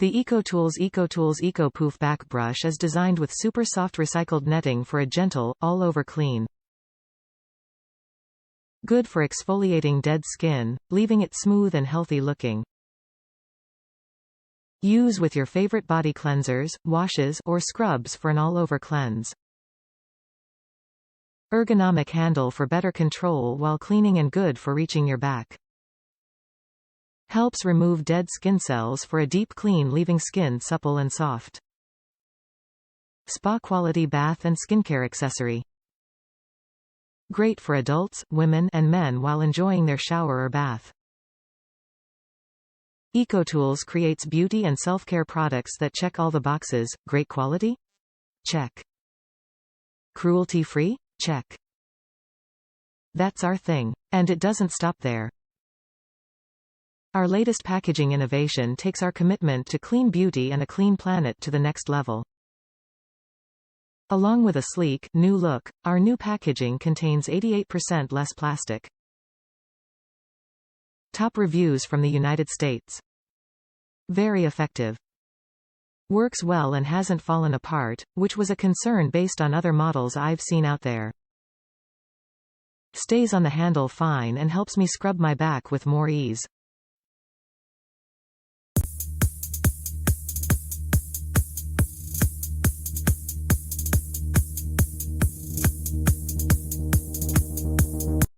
The EcoTools EcoPouf back brush is designed with super soft recycled netting for a gentle, all-over clean. Good for exfoliating dead skin, leaving it smooth and healthy looking. Use with your favorite body cleansers, washes, or scrubs for an all-over cleanse. Ergonomic handle for better control while cleaning and good for reaching your back. Helps remove dead skin cells for a deep clean, leaving skin supple and soft. Spa quality bath and skincare accessory. Great for adults, women, and men while enjoying their shower or bath. EcoTools creates beauty and self-care products that check all the boxes. Great quality? Check. Cruelty-free? Check. That's our thing. And it doesn't stop there. Our latest packaging innovation takes our commitment to clean beauty and a clean planet to the next level. Along with a sleek, new look, our new packaging contains 88% less plastic. Top reviews from the United States. Very effective. Works well and hasn't fallen apart, which was a concern based on other models I've seen out there. Stays on the handle fine and helps me scrub my back with more ease.